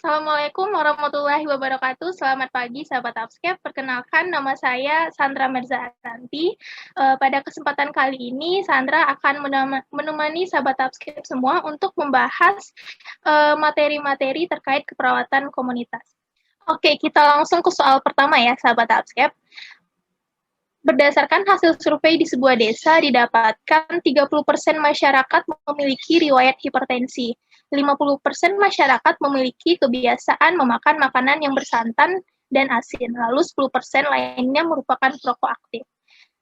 Assalamualaikum warahmatullahi wabarakatuh. Selamat pagi, sahabat Upscape. Perkenalkan, nama saya Sandra Merzanti. Pada kesempatan kali ini, Sandra akan menemani sahabat Upscape semua untuk membahas materi-materi terkait keperawatan komunitas. Oke, kita langsung ke soal pertama ya, sahabat Upscape. Berdasarkan hasil survei di sebuah desa, didapatkan 30% masyarakat memiliki riwayat hipertensi. 50% masyarakat memiliki kebiasaan memakan makanan yang bersantan dan asin, lalu 10% lainnya merupakan perokok aktif.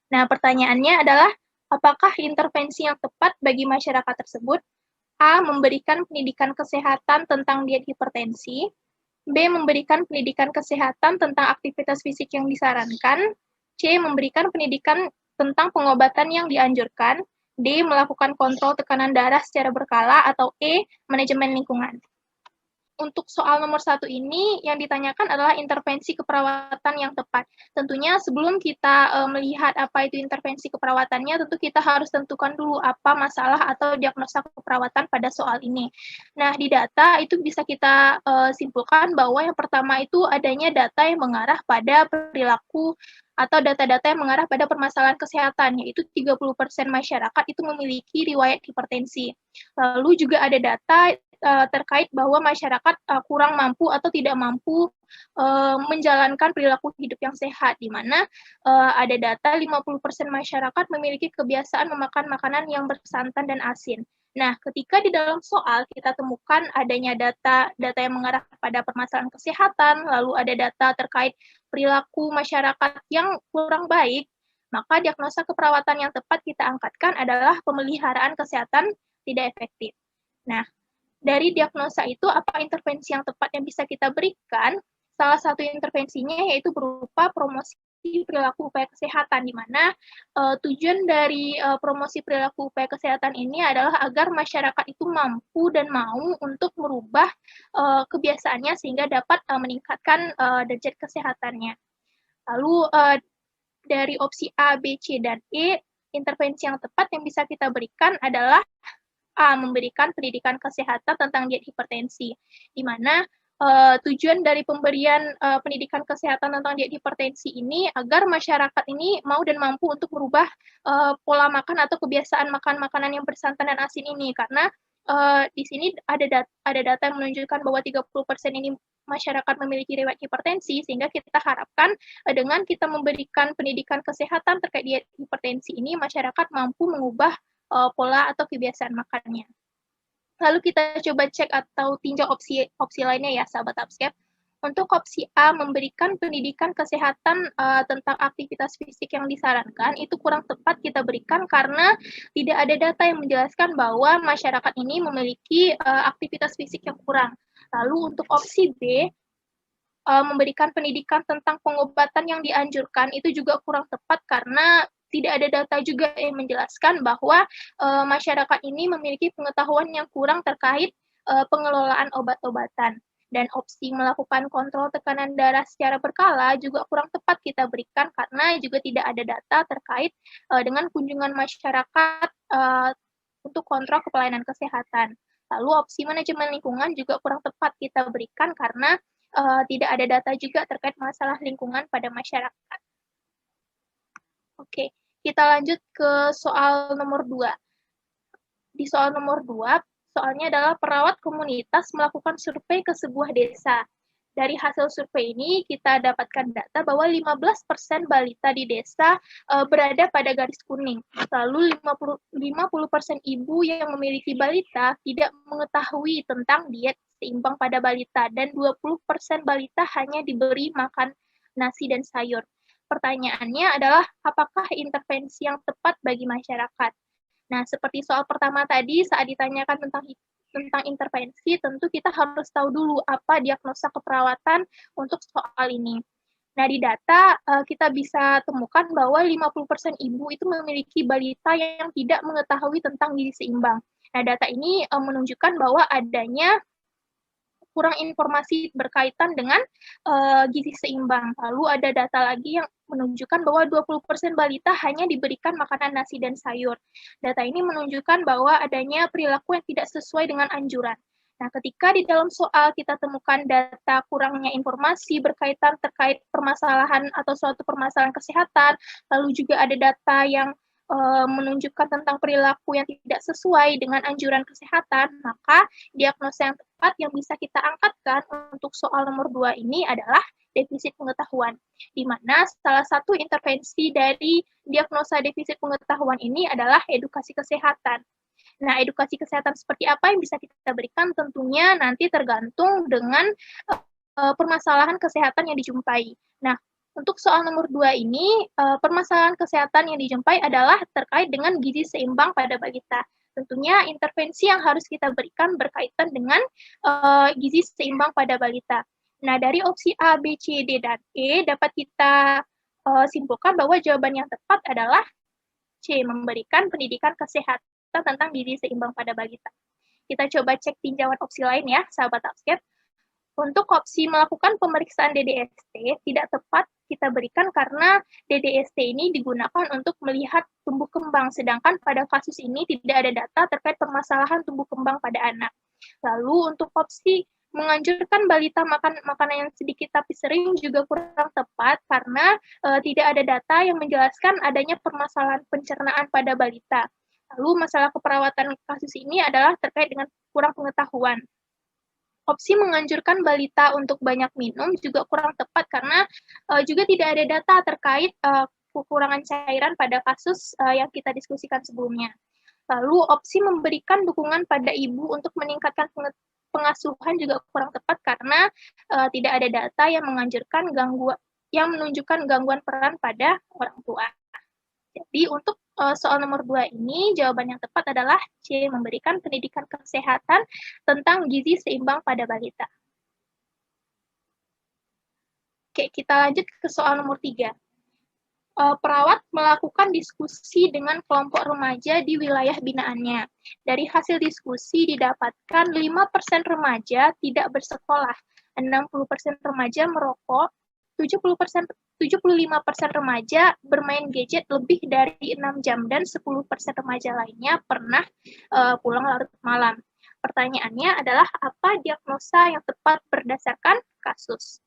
Nah, pertanyaannya adalah, apakah intervensi yang tepat bagi masyarakat tersebut? A. Memberikan pendidikan kesehatan tentang diet hipertensi. B. Memberikan pendidikan kesehatan tentang aktivitas fisik yang disarankan. C. Memberikan pendidikan tentang pengobatan yang dianjurkan. D. Melakukan kontrol tekanan darah secara berkala. Atau E. Manajemen lingkungan. Untuk soal nomor 1 ini, yang ditanyakan adalah intervensi keperawatan yang tepat. Tentunya sebelum kita melihat apa itu intervensi keperawatannya, tentu kita harus tentukan dulu apa masalah atau diagnosa keperawatan pada soal ini. Nah, di data itu bisa kita simpulkan bahwa yang pertama itu adanya data yang mengarah pada perilaku atau data-data yang mengarah pada permasalahan kesehatan, yaitu 30% masyarakat itu memiliki riwayat hipertensi. Lalu juga ada data terkait bahwa masyarakat kurang mampu atau tidak mampu menjalankan perilaku hidup yang sehat, di mana ada data 50% masyarakat memiliki kebiasaan memakan makanan yang bersantan dan asin. Nah, ketika di dalam soal kita temukan adanya data yang mengarah pada permasalahan kesehatan, lalu ada data terkait perilaku masyarakat yang kurang baik, maka diagnosa keperawatan yang tepat kita angkatkan adalah pemeliharaan kesehatan tidak efektif. Nah, dari diagnosa itu, apa intervensi yang tepat yang bisa kita berikan? Salah satu intervensinya yaitu berupa promosi perilaku upaya kesehatan, di mana tujuan dari promosi perilaku upaya kesehatan ini adalah agar masyarakat itu mampu dan mau untuk merubah kebiasaannya sehingga dapat meningkatkan derajat kesehatannya. Lalu dari opsi A, B, C, dan E, intervensi yang tepat yang bisa kita berikan adalah A. Memberikan pendidikan kesehatan tentang diet hipertensi, di mana tujuan dari pemberian pendidikan kesehatan tentang diet hipertensi ini agar masyarakat ini mau dan mampu untuk merubah pola makan atau kebiasaan makan makanan yang bersantan dan asin ini, karena di sini ada data yang menunjukkan bahwa 30% ini masyarakat memiliki riwayat hipertensi, sehingga kita harapkan dengan kita memberikan pendidikan kesehatan terkait diet hipertensi ini, masyarakat mampu mengubah pola atau kebiasaan makannya. Lalu kita coba cek atau tinjau opsi lainnya ya, sahabat Upscape. Untuk opsi A, memberikan pendidikan kesehatan tentang aktivitas fisik yang disarankan, itu kurang tepat kita berikan karena tidak ada data yang menjelaskan bahwa masyarakat ini memiliki aktivitas fisik yang kurang. Lalu untuk opsi B, memberikan pendidikan tentang pengobatan yang dianjurkan, itu juga kurang tepat karena tidak ada data juga yang menjelaskan bahwa masyarakat ini memiliki pengetahuan yang kurang terkait pengelolaan obat-obatan. Dan opsi melakukan kontrol tekanan darah secara berkala juga kurang tepat kita berikan karena juga tidak ada data terkait dengan kunjungan masyarakat untuk kontrol kepelayanan kesehatan. Lalu opsi manajemen lingkungan juga kurang tepat kita berikan karena tidak ada data juga terkait masalah lingkungan pada masyarakat. Oke, kita lanjut ke soal nomor 2. Di soal nomor 2, soalnya adalah perawat komunitas melakukan survei ke sebuah desa. Dari hasil survei ini, kita dapatkan data bahwa 15% balita di desa berada pada garis kuning. Lalu 50% ibu yang memiliki balita tidak mengetahui tentang diet seimbang pada balita, dan 20% balita hanya diberi makan nasi dan sayur. Pertanyaannya adalah, apakah intervensi yang tepat bagi masyarakat? Nah, seperti soal pertama tadi, saat ditanyakan tentang intervensi, tentu kita harus tahu dulu apa diagnosa keperawatan untuk soal ini. Nah, di data kita bisa temukan bahwa 50% ibu itu memiliki balita yang tidak mengetahui tentang gizi seimbang. Nah, data ini menunjukkan bahwa adanya kurang informasi berkaitan dengan gizi seimbang. Lalu ada data lagi yang menunjukkan bahwa 20% balita hanya diberikan makanan nasi dan sayur. Data ini menunjukkan bahwa adanya perilaku yang tidak sesuai dengan anjuran. Nah, ketika di dalam soal kita temukan data kurangnya informasi berkaitan terkait permasalahan atau suatu permasalahan kesehatan, lalu juga ada data yang menunjukkan tentang perilaku yang tidak sesuai dengan anjuran kesehatan, maka diagnosa yang tepat yang bisa kita angkatkan untuk soal nomor 2 ini adalah defisit pengetahuan, di mana salah satu intervensi dari diagnosa defisit pengetahuan ini adalah edukasi kesehatan. Nah, edukasi kesehatan seperti apa yang bisa kita berikan tentunya nanti tergantung dengan permasalahan kesehatan yang dijumpai. Nah, untuk soal nomor 2 ini, permasalahan kesehatan yang dijumpai adalah terkait dengan gizi seimbang pada balita. Tentunya intervensi yang harus kita berikan berkaitan dengan gizi seimbang pada balita. Nah, dari opsi A, B, C, D, dan E dapat kita simpulkan bahwa jawaban yang tepat adalah C, memberikan pendidikan kesehatan tentang gizi seimbang pada balita. Kita coba cek tinjauan opsi lain ya, sahabat Upscape. Untuk opsi melakukan pemeriksaan DDST tidak tepat kita berikan karena DDST ini digunakan untuk melihat tumbuh kembang, sedangkan pada kasus ini tidak ada data terkait permasalahan tumbuh kembang pada anak. Lalu untuk opsi menganjurkan balita makan makanan yang sedikit tapi sering juga kurang tepat karena tidak ada data yang menjelaskan adanya permasalahan pencernaan pada balita. Lalu masalah keperawatan kasus ini adalah terkait dengan kurang pengetahuan. Opsi menganjurkan balita untuk banyak minum juga kurang tepat karena juga tidak ada data terkait kekurangan cairan pada kasus yang kita diskusikan sebelumnya. Lalu opsi memberikan dukungan pada ibu untuk meningkatkan pengasuhan juga kurang tepat karena tidak ada data yang menunjukkan gangguan peran pada orang tua. Jadi untuk soal nomor 2 ini, jawaban yang tepat adalah C, memberikan pendidikan kesehatan tentang gizi seimbang pada balita. Oke, kita lanjut ke soal nomor 3. Perawat melakukan diskusi dengan kelompok remaja di wilayah binaannya. Dari hasil diskusi didapatkan 5% remaja tidak bersekolah, 60% remaja merokok, 75% remaja bermain gadget lebih dari 6 jam, dan 10% remaja lainnya pernah pulang larut malam. Pertanyaannya adalah apa diagnosa yang tepat berdasarkan kasus?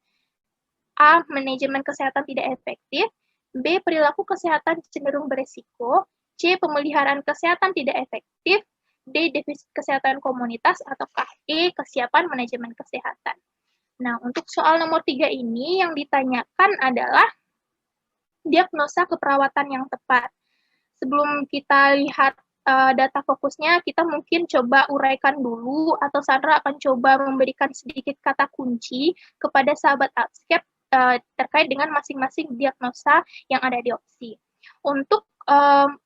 A. Manajemen kesehatan tidak efektif. B. Perilaku kesehatan cenderung beresiko. C. Pemeliharaan kesehatan tidak efektif. D. Defisit kesehatan komunitas. Ataukah E. Kesiapan manajemen kesehatan. Nah, untuk soal nomor 3 ini yang ditanyakan adalah diagnosa keperawatan yang tepat. Sebelum kita lihat data fokusnya, kita mungkin coba uraikan dulu, atau Sandra akan coba memberikan sedikit kata kunci kepada sahabat Upscape terkait dengan masing-masing diagnosa yang ada di opsi. Untuk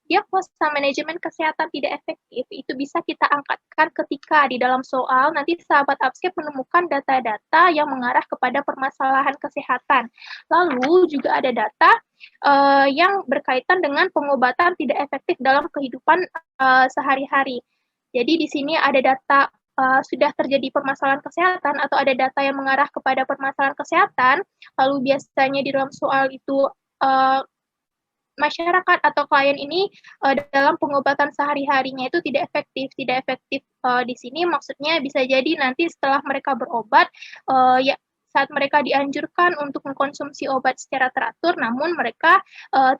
diagnosa manajemen kesehatan tidak efektif itu bisa kita angkatkan ketika di dalam soal nanti sahabat Upscape menemukan data-data yang mengarah kepada permasalahan kesehatan. Lalu juga ada data yang berkaitan dengan pengobatan tidak efektif dalam kehidupan sehari-hari. Jadi di sini ada data sudah terjadi permasalahan kesehatan atau ada data yang mengarah kepada permasalahan kesehatan, lalu biasanya di dalam soal itu masyarakat atau klien ini dalam pengobatan sehari-harinya itu tidak efektif. Tidak efektif di sini maksudnya bisa jadi nanti setelah mereka berobat, ya saat mereka dianjurkan untuk mengkonsumsi obat secara teratur, namun mereka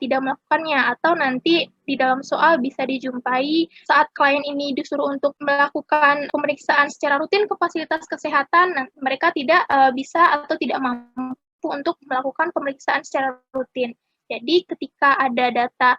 tidak melakukannya, atau nanti di dalam soal bisa dijumpai saat klien ini disuruh untuk melakukan pemeriksaan secara rutin ke fasilitas kesehatan, mereka tidak bisa atau tidak mampu untuk melakukan pemeriksaan secara rutin. Jadi ketika ada data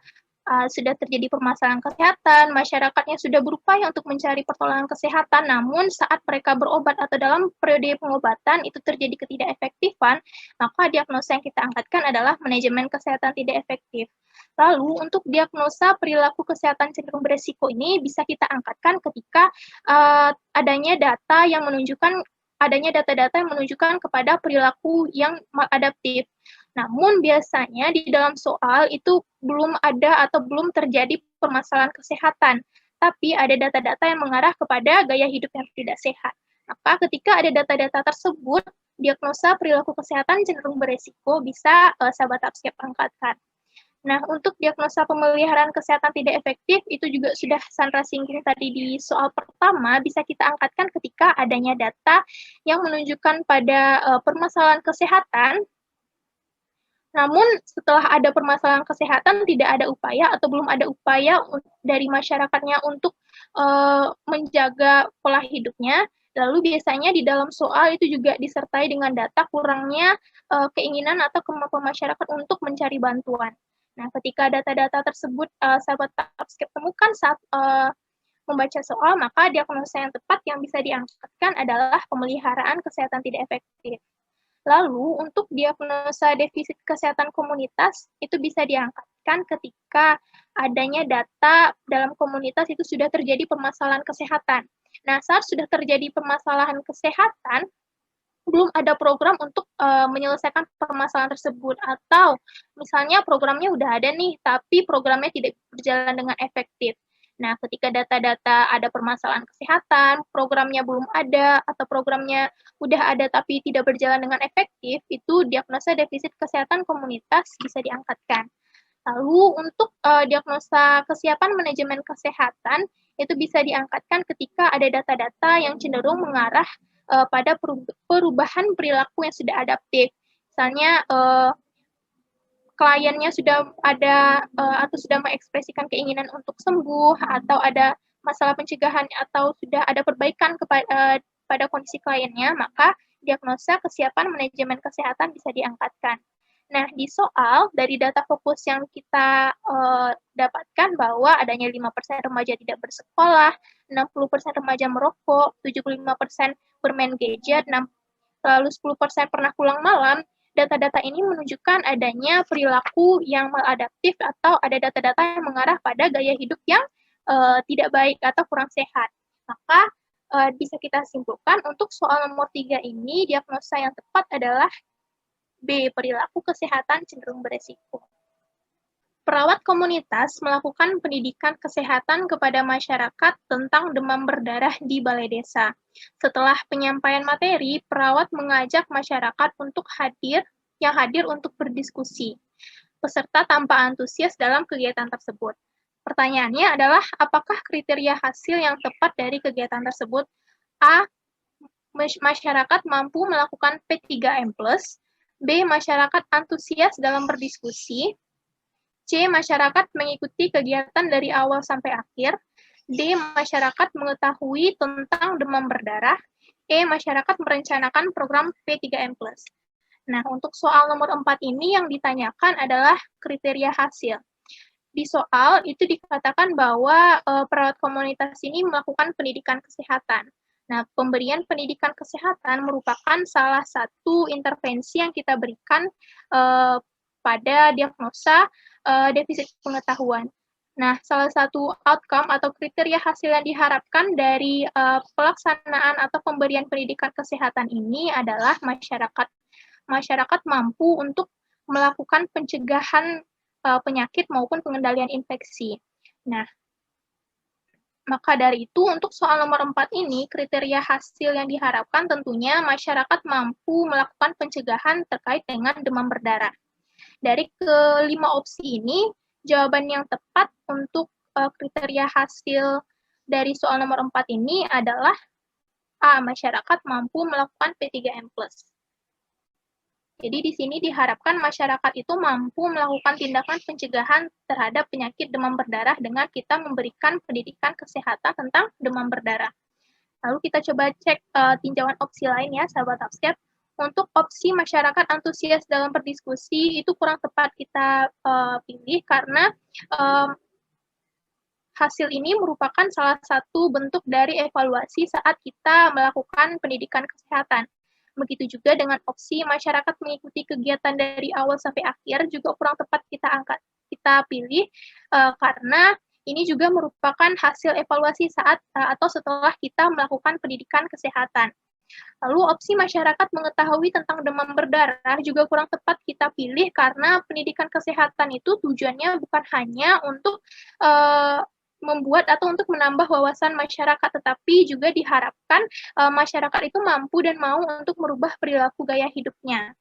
sudah terjadi permasalahan kesehatan, masyarakatnya sudah berupaya untuk mencari pertolongan kesehatan, namun saat mereka berobat atau dalam periode pengobatan itu terjadi ketidakefektifan, maka diagnosa yang kita angkatkan adalah manajemen kesehatan tidak efektif. Lalu untuk diagnosa perilaku kesehatan cenderung beresiko ini bisa kita angkatkan ketika adanya data yang menunjukkan adanya data-data yang menunjukkan kepada perilaku yang maladaptif. Namun biasanya di dalam soal itu belum ada atau belum terjadi permasalahan kesehatan, tapi ada data-data yang mengarah kepada gaya hidup yang tidak sehat. Maka ketika ada data-data tersebut, diagnosa perilaku kesehatan cenderung beresiko bisa sahabat Upscape angkatkan. Nah, untuk diagnosa pemeliharaan kesehatan tidak efektif, itu juga sudah Sandra singgung tadi di soal pertama, bisa kita angkatkan ketika adanya data yang menunjukkan pada permasalahan kesehatan, namun setelah ada permasalahan kesehatan tidak ada upaya atau belum ada upaya dari masyarakatnya untuk menjaga pola hidupnya. Lalu biasanya di dalam soal itu juga disertai dengan data kurangnya keinginan atau kemampuan masyarakat untuk mencari bantuan. Nah, ketika data-data tersebut sahabat Upscape temukan saat membaca soal, maka diagnosa yang tepat yang bisa diangkatkan adalah pemeliharaan kesehatan tidak efektif. Lalu, untuk diagnosa defisit kesehatan komunitas, itu bisa diangkatkan ketika adanya data dalam komunitas itu sudah terjadi permasalahan kesehatan. Nah, saat sudah terjadi permasalahan kesehatan, belum ada program untuk menyelesaikan permasalahan tersebut. Atau misalnya programnya udah ada nih, tapi programnya tidak berjalan dengan efektif. Nah, ketika data-data ada permasalahan kesehatan, programnya belum ada, atau programnya udah ada tapi tidak berjalan dengan efektif, itu diagnosa defisit kesehatan komunitas bisa diangkatkan. Lalu untuk diagnosa kesiapan manajemen kesehatan, itu bisa diangkatkan ketika ada data-data yang cenderung mengarah pada perubahan perilaku yang sudah adaptif. Misalnya kliennya sudah ada atau sudah mengekspresikan keinginan untuk sembuh atau ada masalah pencegahan atau sudah ada perbaikan pada kondisi kliennya, maka diagnosa kesiapan manajemen kesehatan bisa diangkatkan. Nah, di soal dari data fokus yang kita dapatkan bahwa adanya 5% remaja tidak bersekolah, 60% remaja merokok, 75% bermain gadget, lalu 10% pernah pulang malam. Data-data ini menunjukkan adanya perilaku yang maladaptif atau ada data-data yang mengarah pada gaya hidup yang tidak baik atau kurang sehat. Maka bisa kita simpulkan untuk soal nomor 3 ini, diagnosa yang tepat adalah B. Perilaku kesehatan cenderung beresiko. Perawat komunitas melakukan pendidikan kesehatan kepada masyarakat tentang demam berdarah di balai desa. Setelah penyampaian materi, perawat mengajak masyarakat untuk hadir untuk berdiskusi. Peserta tampak antusias dalam kegiatan tersebut. Pertanyaannya adalah, apakah kriteria hasil yang tepat dari kegiatan tersebut? A. Masyarakat mampu melakukan P3M+, B. Masyarakat antusias dalam berdiskusi, C. Masyarakat mengikuti kegiatan dari awal sampai akhir, D. Masyarakat mengetahui tentang demam berdarah, E. Masyarakat merencanakan program P3M+. Nah, untuk soal nomor 4 ini yang ditanyakan adalah kriteria hasil. Di soal itu dikatakan bahwa perawat komunitas ini melakukan pendidikan kesehatan. Nah, pemberian pendidikan kesehatan merupakan salah satu intervensi yang kita berikan pada diagnosa defisit pengetahuan. Nah, salah satu outcome atau kriteria hasil yang diharapkan dari pelaksanaan atau pemberian pendidikan kesehatan ini adalah masyarakat mampu untuk melakukan pencegahan penyakit maupun pengendalian infeksi. Nah, maka dari itu, untuk soal nomor 4 ini, kriteria hasil yang diharapkan tentunya masyarakat mampu melakukan pencegahan terkait dengan demam berdarah. Dari kelima opsi ini, jawaban yang tepat untuk kriteria hasil dari soal nomor 4 ini adalah A. Masyarakat mampu melakukan P3M+. Jadi di sini diharapkan masyarakat itu mampu melakukan tindakan pencegahan terhadap penyakit demam berdarah dengan kita memberikan pendidikan kesehatan tentang demam berdarah. Lalu kita coba cek tinjauan opsi lain ya, sahabat Upscape. Untuk opsi masyarakat antusias dalam berdiskusi itu kurang tepat kita pilih karena hasil ini merupakan salah satu bentuk dari evaluasi saat kita melakukan pendidikan kesehatan. Begitu juga dengan opsi masyarakat mengikuti kegiatan dari awal sampai akhir juga kurang tepat kita pilih karena ini juga merupakan hasil evaluasi saat atau setelah kita melakukan pendidikan kesehatan. Lalu opsi masyarakat mengetahui tentang demam berdarah juga kurang tepat kita pilih karena pendidikan kesehatan itu tujuannya bukan hanya untuk membuat atau untuk menambah wawasan masyarakat, tetapi juga diharapkan masyarakat itu mampu dan mau untuk merubah perilaku gaya hidupnya.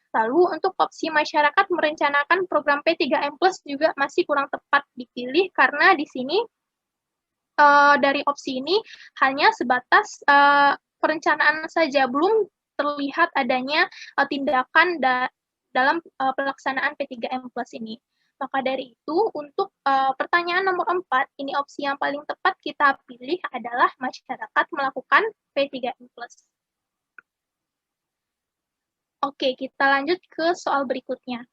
Lalu untuk opsi masyarakat merencanakan program P3M+ juga masih kurang tepat dipilih karena di sini dari opsi ini hanya sebatas perencanaan saja, belum terlihat adanya tindakan dalam pelaksanaan P3M+ ini. Maka dari itu, untuk pertanyaan nomor 4, ini opsi yang paling tepat kita pilih adalah masyarakat melakukan P3M+. Oke, kita lanjut ke soal berikutnya.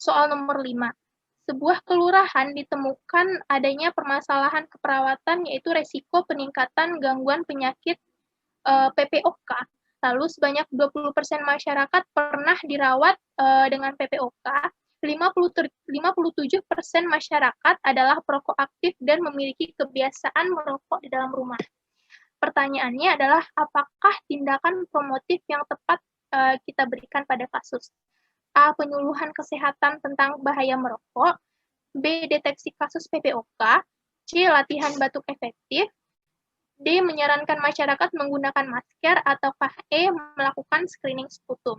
Soal nomor 5. Sebuah kelurahan ditemukan adanya permasalahan keperawatan yaitu resiko peningkatan gangguan penyakit PPOK. Lalu sebanyak 20% masyarakat pernah dirawat dengan PPOK, 57% masyarakat adalah perokok aktif dan memiliki kebiasaan merokok di dalam rumah. Pertanyaannya adalah apakah tindakan promotif yang tepat kita berikan pada kasus? A. Penyuluhan kesehatan tentang bahaya merokok. B. Deteksi kasus PPOK. C. Latihan batuk efektif. D. Menyarankan masyarakat menggunakan masker. Ataukah E. Melakukan screening sputum.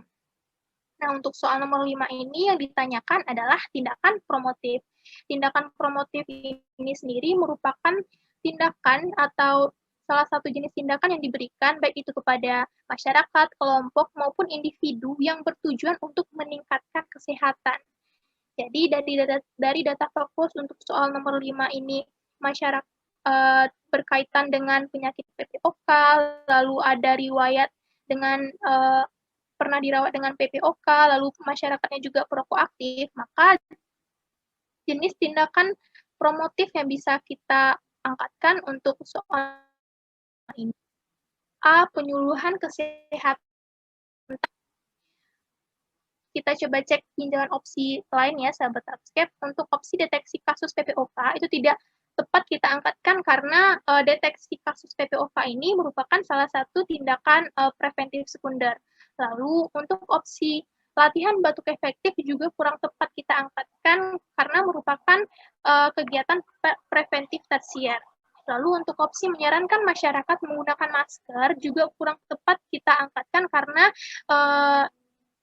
Nah, untuk soal nomor 5 ini yang ditanyakan adalah tindakan promotif. Tindakan promotif ini sendiri merupakan tindakan atau salah satu jenis tindakan yang diberikan baik itu kepada masyarakat, kelompok, maupun individu yang bertujuan untuk meningkatkan kesehatan. Jadi dari data fokus untuk soal nomor 5 ini, masyarakat berkaitan dengan penyakit PPOK, lalu ada riwayat dengan pernah dirawat dengan PPOK, lalu masyarakatnya juga perokok aktif, maka jenis tindakan promotif yang bisa kita angkatkan untuk soal ini. A. Penyuluhan kesehatan. Kita coba cek tinjauan opsi lain ya, sahabat Upscape. Untuk opsi deteksi kasus PPOK itu tidak tepat kita angkatkan karena deteksi kasus PPOK ini merupakan salah satu tindakan preventif sekunder. Lalu untuk opsi latihan batuk efektif juga kurang tepat kita angkatkan karena merupakan kegiatan preventif tersier. Lalu untuk opsi menyarankan masyarakat menggunakan masker juga kurang tepat kita angkatkan karena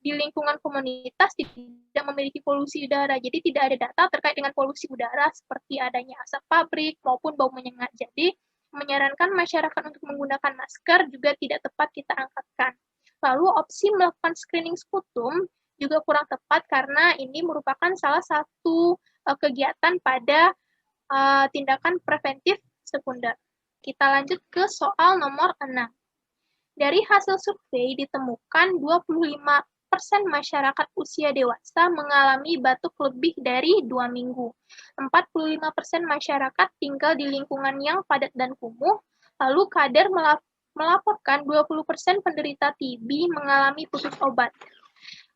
di lingkungan komunitas tidak memiliki polusi udara. Jadi tidak ada data terkait dengan polusi udara seperti adanya asap pabrik maupun bau menyengat. Jadi menyarankan masyarakat untuk menggunakan masker juga tidak tepat kita angkatkan. Lalu opsi melakukan screening sputum juga kurang tepat karena ini merupakan salah satu kegiatan pada tindakan preventif sekunder. Kita lanjut ke soal nomor 6. Dari hasil survei ditemukan 25% masyarakat usia dewasa mengalami batuk lebih dari 2 minggu. 45% masyarakat tinggal di lingkungan yang padat dan kumuh, lalu Kader melaporkan 20% penderita TB mengalami putus obat.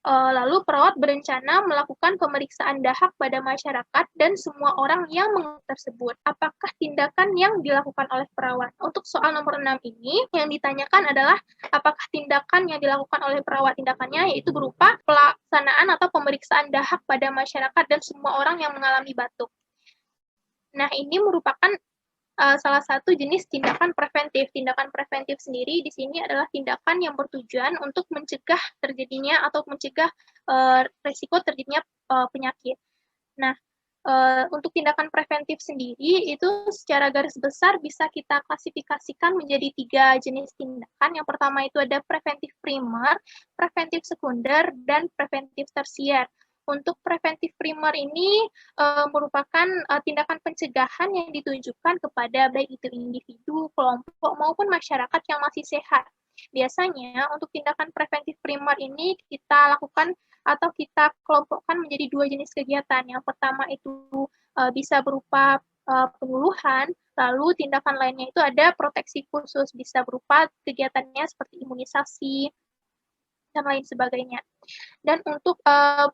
Lalu perawat berencana melakukan pemeriksaan dahak pada masyarakat dan semua orang yang tersebut. Apakah tindakan yang dilakukan oleh perawat? Untuk soal nomor 6 ini, yang ditanyakan adalah apakah tindakan yang dilakukan oleh perawat tindakannya yaitu berupa pelaksanaan atau pemeriksaan dahak pada masyarakat dan semua orang yang mengalami batuk. Nah, ini merupakan salah satu jenis tindakan preventif. Tindakan preventif sendiri di sini adalah tindakan yang bertujuan untuk mencegah terjadinya atau mencegah resiko terjadinya penyakit. Nah, untuk tindakan preventif sendiri itu secara garis besar bisa kita klasifikasikan menjadi 3 jenis tindakan. Yang pertama itu ada preventif primer, preventif sekunder, dan preventif tersier. Untuk preventif primer ini merupakan tindakan pencegahan yang ditujukan kepada baik itu individu, kelompok, maupun masyarakat yang masih sehat. Biasanya untuk tindakan preventif primer ini kita lakukan atau kita kelompokkan menjadi 2 jenis kegiatan. Yang pertama itu bisa berupa penyuluhan, lalu tindakan lainnya itu ada proteksi khusus, bisa berupa kegiatannya seperti imunisasi, dan lain sebagainya. Dan untuk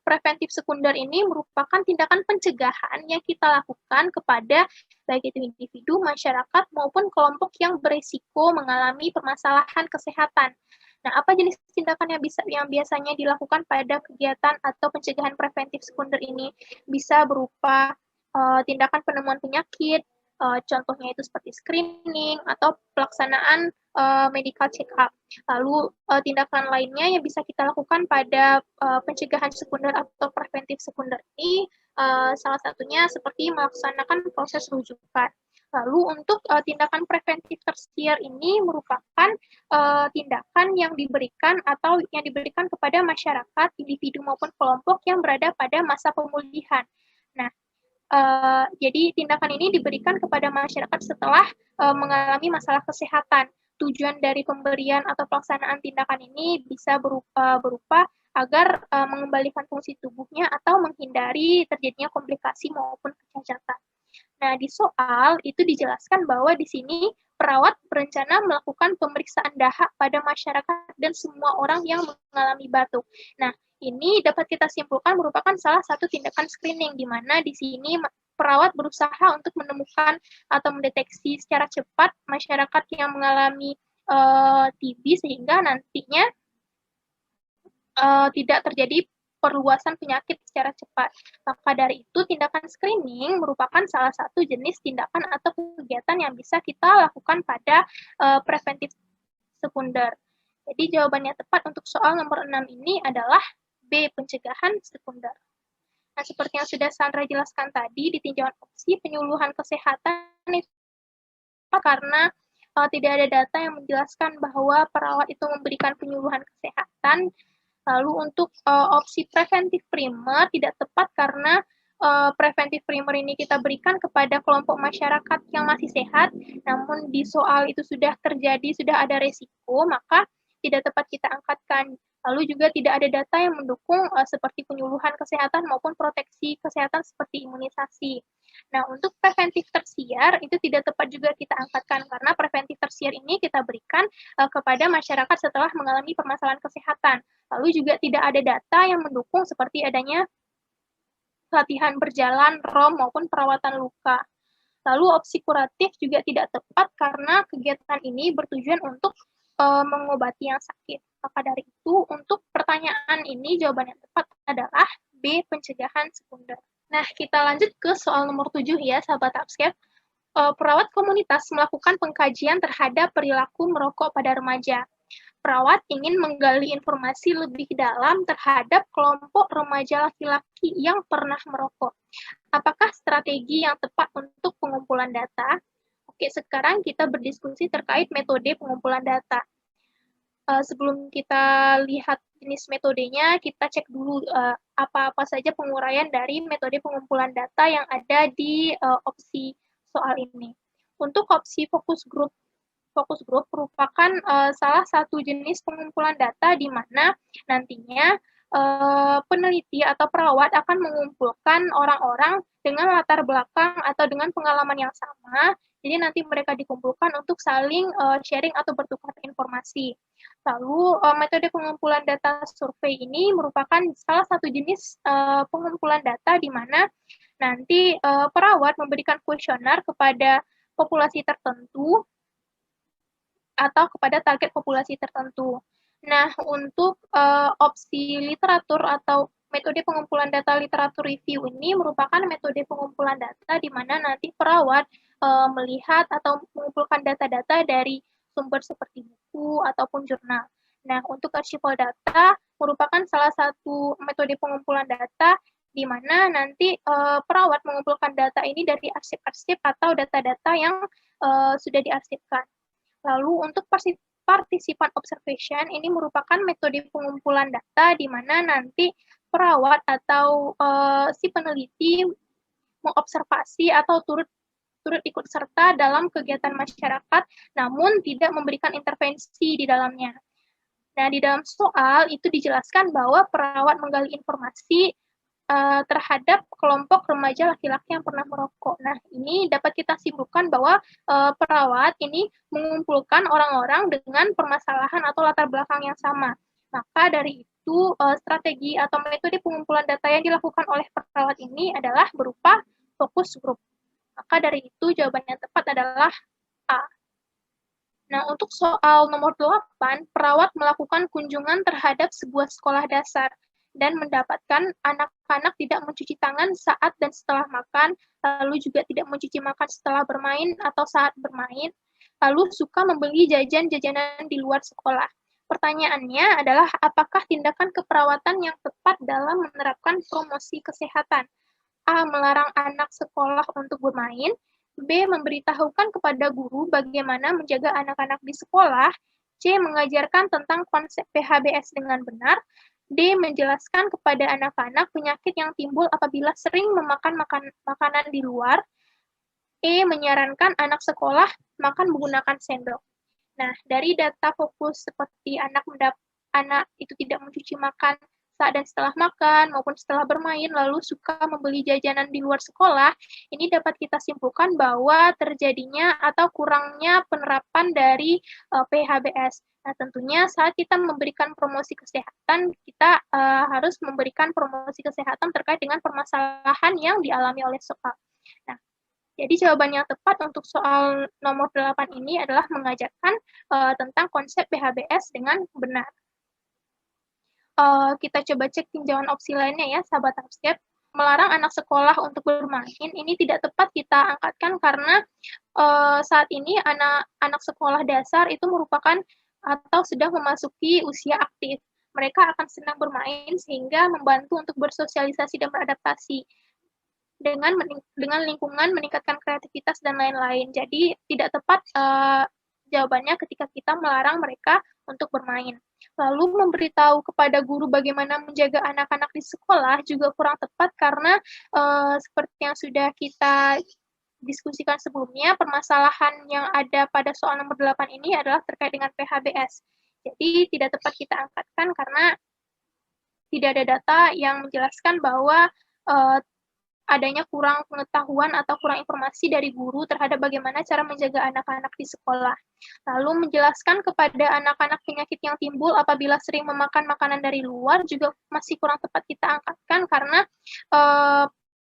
preventif sekunder ini merupakan tindakan pencegahan yang kita lakukan kepada baik itu individu, masyarakat, maupun kelompok yang berisiko mengalami permasalahan kesehatan. Nah, apa jenis tindakan yang biasanya dilakukan pada kegiatan atau pencegahan preventif sekunder ini? Bisa berupa tindakan penemuan penyakit, Contohnya itu seperti screening atau pelaksanaan medical check-up. Lalu tindakan lainnya yang bisa kita lakukan pada pencegahan sekunder atau preventif sekunder ini salah satunya seperti melaksanakan proses rujukan. Lalu untuk tindakan preventif tersier ini merupakan tindakan yang diberikan atau yang diberikan kepada masyarakat, individu maupun kelompok yang berada pada masa pemulihan. Nah, jadi tindakan ini diberikan kepada masyarakat setelah mengalami masalah kesehatan. Tujuan dari pemberian atau pelaksanaan tindakan ini bisa berupa agar mengembalikan fungsi tubuhnya atau menghindari terjadinya komplikasi maupun kecacatan. Nah, di soal itu dijelaskan bahwa di sini perawat berencana melakukan pemeriksaan dahak pada masyarakat dan semua orang yang mengalami batuk. Nah, ini dapat kita simpulkan merupakan salah satu tindakan screening, di mana di sini perawat berusaha untuk menemukan atau mendeteksi secara cepat masyarakat yang mengalami TB sehingga nantinya tidak terjadi perluasan penyakit secara cepat. Maka dari itu, tindakan screening merupakan salah satu jenis tindakan atau kegiatan yang bisa kita lakukan pada preventif sekunder. Jadi jawabannya tepat untuk soal nomor 6 ini adalah B, pencegahan sekunder. Nah, seperti yang sudah Sandra jelaskan tadi, di tinjauan opsi penyuluhan kesehatan itu karena tidak ada data yang menjelaskan bahwa perawat itu memberikan penyuluhan kesehatan. Lalu untuk opsi preventif primer tidak tepat karena preventif primer ini kita berikan kepada kelompok masyarakat yang masih sehat, namun di soal itu sudah terjadi, sudah ada resiko, maka tidak tepat kita angkatkan. Lalu juga tidak ada data yang mendukung seperti penyuluhan kesehatan maupun proteksi kesehatan seperti imunisasi. Nah, untuk preventif tersier itu tidak tepat juga kita angkatkan karena preventif tersier ini kita berikan kepada masyarakat setelah mengalami permasalahan kesehatan. Lalu juga tidak ada data yang mendukung seperti adanya latihan berjalan, ROM, maupun perawatan luka. Lalu opsi kuratif juga tidak tepat karena kegiatan ini bertujuan untuk mengobati yang sakit. Maka dari itu, untuk pertanyaan ini jawaban yang tepat adalah B, pencegahan sekunder. Nah, kita lanjut ke soal nomor 7 ya, sahabat Upscape. Perawat komunitas melakukan pengkajian terhadap perilaku merokok pada remaja. Perawat ingin menggali informasi lebih dalam terhadap kelompok remaja laki-laki yang pernah merokok. Apakah strategi yang tepat untuk pengumpulan data? Oke, sekarang kita berdiskusi terkait metode pengumpulan data. Sebelum kita lihat jenis metodenya, kita cek dulu apa-apa saja penguraian dari metode pengumpulan data yang ada di opsi soal ini. Untuk opsi fokus group merupakan salah satu jenis pengumpulan data di mana nantinya peneliti atau perawat akan mengumpulkan orang-orang dengan latar belakang atau dengan pengalaman yang sama. Jadi nanti mereka dikumpulkan untuk saling sharing atau bertukar informasi. Lalu metode pengumpulan data survei ini merupakan salah satu jenis pengumpulan data di mana nanti perawat memberikan kuesioner kepada populasi tertentu atau kepada target populasi tertentu. Nah, untuk opsi literatur atau metode pengumpulan data literatur review ini merupakan metode pengumpulan data di mana nanti perawat melihat atau mengumpulkan data-data dari sumber seperti buku ataupun jurnal. Nah, untuk archival data merupakan salah satu metode pengumpulan data di mana nanti perawat mengumpulkan data ini dari arsip-arsip atau data-data yang sudah diarsipkan. Lalu untuk partisipan observation ini merupakan metode pengumpulan data di mana nanti perawat atau si peneliti mengobservasi atau turut ikut serta dalam kegiatan masyarakat, namun tidak memberikan intervensi di dalamnya. Nah, di dalam soal itu dijelaskan bahwa perawat menggali informasi terhadap kelompok remaja laki-laki yang pernah merokok. Nah, ini dapat kita simpulkan bahwa perawat ini mengumpulkan orang-orang dengan permasalahan atau latar belakang yang sama. Maka dari itu, strategi atau metode pengumpulan data yang dilakukan oleh perawat ini adalah berupa fokus group. Maka dari itu, jawaban yang tepat adalah A. Nah, untuk soal nomor 8, perawat melakukan kunjungan terhadap sebuah sekolah dasar. dan mendapatkan anak-anak tidak mencuci tangan saat dan setelah makan, lalu juga tidak mencuci makan setelah bermain atau saat bermain, lalu suka membeli jajan-jajanan di luar sekolah. Pertanyaannya adalah apakah tindakan keperawatan yang tepat dalam menerapkan promosi kesehatan? A. Melarang anak sekolah untuk bermain. B. Memberitahukan kepada guru bagaimana menjaga anak-anak di sekolah. C. Mengajarkan tentang konsep PHBS dengan benar. D. Menjelaskan kepada anak-anak penyakit yang timbul apabila sering memakan makanan di luar. E. Menyarankan anak sekolah makan menggunakan sendok. Nah, dari data fokus seperti anak itu tidak mencuci makan saat dan setelah makan maupun setelah bermain, lalu suka membeli jajanan di luar sekolah, ini dapat kita simpulkan bahwa terjadinya atau kurangnya penerapan dari PHBS. Nah, tentunya saat kita memberikan promosi kesehatan, kita harus memberikan promosi kesehatan terkait dengan permasalahan yang dialami oleh soal. Nah, jadi jawaban yang tepat untuk soal nomor 8 ini adalah mengajarkan tentang konsep PHBS dengan benar. Kita coba cek tinjauan opsi lainnya ya, sahabat Upscape. Melarang anak sekolah untuk bermain, ini tidak tepat kita angkatkan karena saat ini anak sekolah dasar itu merupakan atau sedang memasuki usia aktif. Mereka akan senang bermain sehingga membantu untuk bersosialisasi dan beradaptasi dengan lingkungan, meningkatkan kreativitas dan lain-lain. Jadi tidak tepat jawabannya ketika kita melarang mereka untuk bermain. Lalu memberitahu kepada guru bagaimana menjaga anak-anak di sekolah juga kurang tepat karena seperti yang sudah kita diskusikan sebelumnya, permasalahan yang ada pada soal nomor 8 ini adalah terkait dengan PHBS. Jadi tidak tepat kita angkatkan karena tidak ada data yang menjelaskan bahwa adanya kurang pengetahuan atau kurang informasi dari guru terhadap bagaimana cara menjaga anak-anak di sekolah. Lalu menjelaskan kepada anak-anak penyakit yang timbul apabila sering memakan makanan dari luar juga masih kurang tepat kita angkatkan karena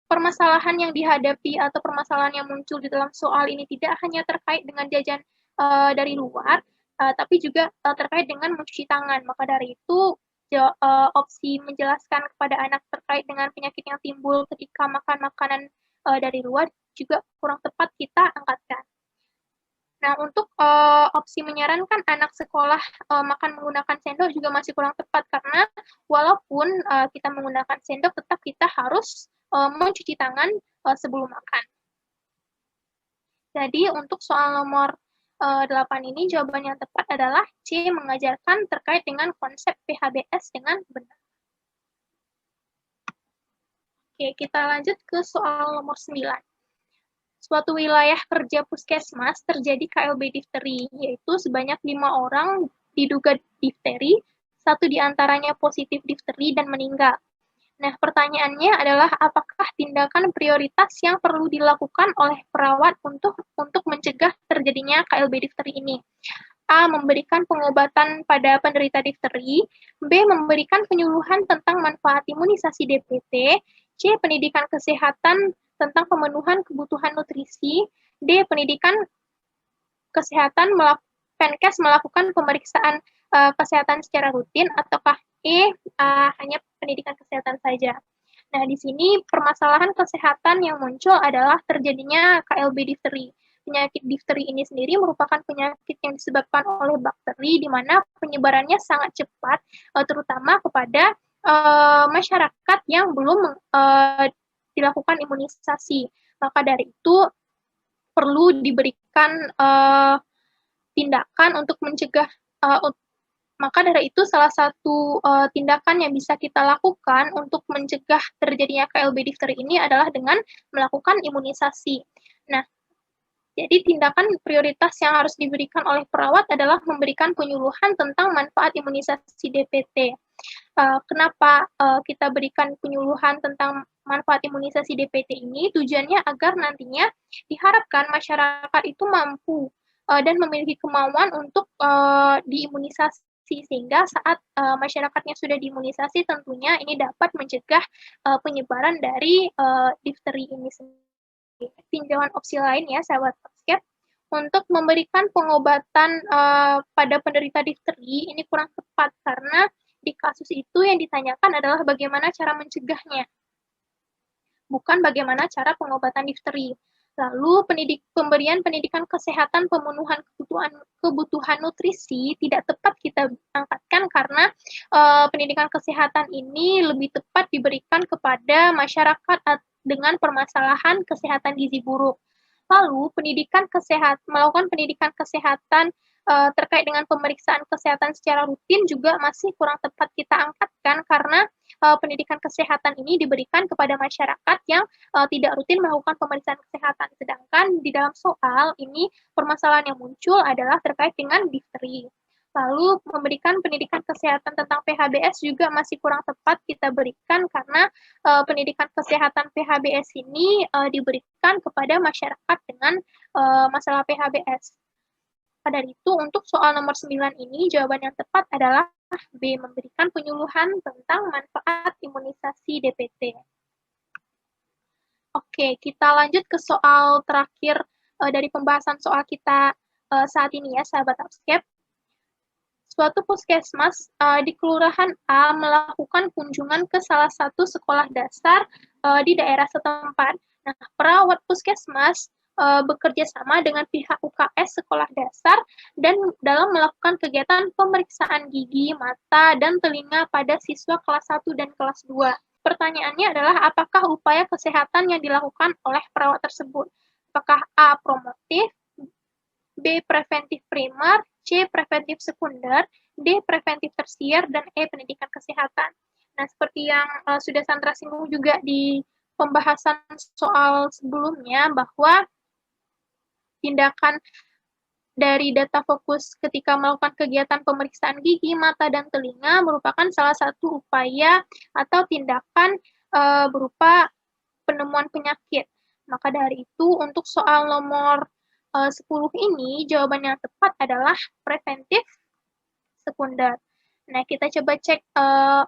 permasalahan yang dihadapi atau permasalahan yang muncul di dalam soal ini tidak hanya terkait dengan jajan dari luar, tapi juga terkait dengan mencuci tangan. Maka dari itu opsi menjelaskan kepada anak terkait dengan penyakit yang timbul ketika makan makanan dari luar juga kurang tepat kita angkatkan. Nah, untuk opsi menyarankan anak sekolah makan menggunakan sendok juga masih kurang tepat karena walaupun kita menggunakan sendok, tetap kita harus mencuci tangan sebelum makan. Jadi untuk soal nomor 8 ini jawaban yang tepat adalah C, mengajarkan terkait dengan konsep PHBS dengan benar. Oke, kita lanjut ke soal nomor 9. Suatu wilayah kerja puskesmas terjadi KLB difteri, yaitu sebanyak 5 orang diduga difteri, 1 diantaranya positif difteri dan meninggal. Nah, pertanyaannya adalah apakah tindakan prioritas yang perlu dilakukan oleh perawat untuk mencegah terjadinya KLB difteri ini? A. Memberikan pengobatan pada penderita difteri. B. Memberikan penyuluhan tentang manfaat imunisasi DPT. C. Pendidikan kesehatan tentang pemenuhan kebutuhan nutrisi. D. Pendidikan kesehatan Penkes melakukan pemeriksaan kesehatan secara rutin, ataukah E. Hanya pendidikan kesehatan saja. Nah, di sini permasalahan kesehatan yang muncul adalah terjadinya KLB difteri. Penyakit difteri ini sendiri merupakan penyakit yang disebabkan oleh bakteri, di mana penyebarannya sangat cepat, terutama kepada masyarakat yang belum dilakukan imunisasi. Maka dari itu perlu diberikan tindakan untuk mencegah. Maka dari itu salah satu tindakan yang bisa kita lakukan untuk mencegah terjadinya KLB difteri ini adalah dengan melakukan imunisasi. Nah, jadi tindakan prioritas yang harus diberikan oleh perawat adalah memberikan penyuluhan tentang manfaat imunisasi DPT. Kenapa kita berikan penyuluhan tentang manfaat imunisasi DPT ini? Tujuannya agar nantinya diharapkan masyarakat itu mampu dan memiliki kemauan untuk diimunisasi, sehingga saat masyarakatnya sudah diimunisasi tentunya ini dapat mencegah penyebaran dari difteri ini sendiri. Tinjauan opsi lain ya, sahabat Upscape, untuk memberikan pengobatan pada penderita difteri ini kurang tepat karena di kasus itu yang ditanyakan adalah bagaimana cara mencegahnya, bukan bagaimana cara pengobatan difteri. Lalu pemberian pendidikan kesehatan pemenuhan kebutuhan nutrisi tidak tepat kita angkatkan karena pendidikan kesehatan ini lebih tepat diberikan kepada masyarakat dengan permasalahan kesehatan gizi buruk. Lalu melakukan pendidikan kesehatan terkait dengan pemeriksaan kesehatan secara rutin juga masih kurang tepat kita angkatkan karena pendidikan kesehatan ini diberikan kepada masyarakat yang tidak rutin melakukan pemeriksaan kesehatan. Sedangkan di dalam soal ini permasalahan yang muncul adalah terkait dengan difteri. Lalu memberikan pendidikan kesehatan tentang PHBS juga masih kurang tepat kita berikan karena pendidikan kesehatan PHBS ini diberikan kepada masyarakat dengan masalah PHBS. Pada itu, untuk soal nomor 9 ini, jawaban yang tepat adalah B, memberikan penyuluhan tentang manfaat imunisasi DPT. Oke, kita lanjut ke soal terakhir dari pembahasan soal kita saat ini ya, sahabat Upscape. Suatu puskesmas di Kelurahan A melakukan kunjungan ke salah satu sekolah dasar di daerah setempat. Nah, perawat puskesmas bekerja sama dengan pihak UKS sekolah dasar dan dalam melakukan kegiatan pemeriksaan gigi, mata, dan telinga pada siswa kelas 1 dan kelas 2. Pertanyaannya adalah apakah upaya kesehatan yang dilakukan oleh perawat tersebut? Apakah A. promotif, B. preventif primer, C. preventif sekunder, D. preventif tersier, dan E. pendidikan kesehatan. Nah, seperti yang sudah Sandra singgung juga di pembahasan soal sebelumnya, bahwa tindakan dari data fokus ketika melakukan kegiatan pemeriksaan gigi, mata, dan telinga merupakan salah satu upaya atau tindakan berupa penemuan penyakit. Maka dari itu, untuk soal nomor 10 ini, jawaban yang tepat adalah preventif sekunder. Nah, kita coba cek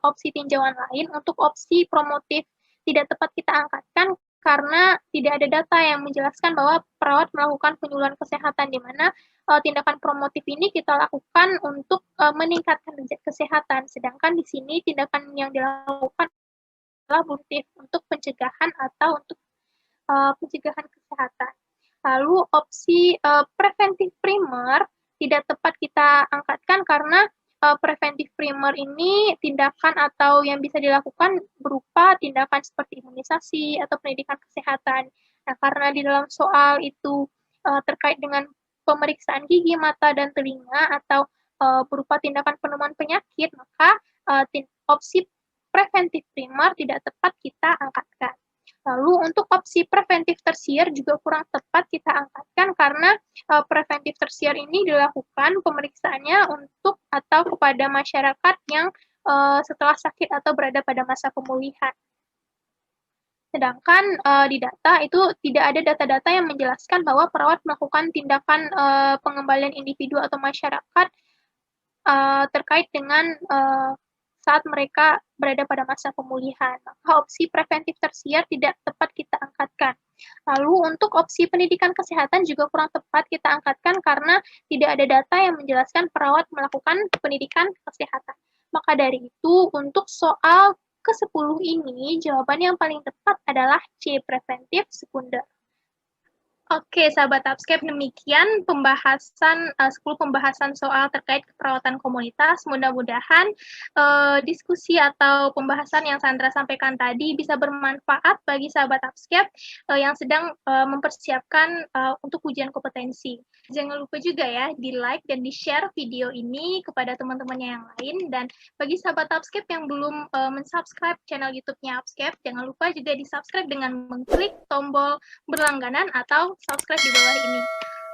opsi tinjauan lain. Untuk opsi promotif tidak tepat kita angkatkan karena tidak ada data yang menjelaskan bahwa perawat melakukan penyuluhan kesehatan, di mana tindakan promotif ini kita lakukan untuk meningkatkan derajat kesehatan, sedangkan di sini tindakan yang dilakukan adalah promotif untuk pencegahan atau untuk pencegahan kesehatan. Lalu opsi preventif primer tidak tepat kita angkatkan karena preventif primer ini tindakan atau yang bisa dilakukan berupa tindakan seperti imunisasi atau pendidikan kesehatan. Nah, karena di dalam soal itu terkait dengan pemeriksaan gigi, mata, dan telinga atau berupa tindakan penemuan penyakit, maka opsi preventif primer tidak tepat kita angkatkan. Lalu untuk opsi preventif tersier juga kurang tepat kita angkatkan karena preventif tersier ini dilakukan pemeriksaannya untuk atau kepada masyarakat yang setelah sakit atau berada pada masa pemulihan. Sedangkan di data itu tidak ada data-data yang menjelaskan bahwa perawat melakukan tindakan pengembalian individu atau masyarakat terkait dengan saat mereka berada pada masa pemulihan. Maka opsi preventif tersier tidak tepat kita angkatkan. Lalu untuk opsi pendidikan kesehatan juga kurang tepat kita angkatkan karena tidak ada data yang menjelaskan perawat melakukan pendidikan kesehatan. Maka dari itu, untuk soal ke-10 ini, jawaban yang paling tepat adalah C, preventif sekunder. Oke, sahabat Upscape, demikian pembahasan 10 pembahasan soal terkait keperawatan komunitas. Mudah-mudahan diskusi atau pembahasan yang Sandra sampaikan tadi bisa bermanfaat bagi sahabat Upscape yang sedang mempersiapkan untuk ujian kompetensi. Jangan lupa juga ya di-like dan di-share video ini kepada teman-temannya yang lain. Dan bagi sahabat Upscape yang belum mensubscribe channel YouTube-nya Upscape, jangan lupa juga di-subscribe dengan mengklik tombol berlangganan atau subscribe di bawah ini.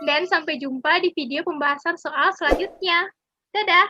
Dan sampai jumpa di video pembahasan soal selanjutnya. Dadah!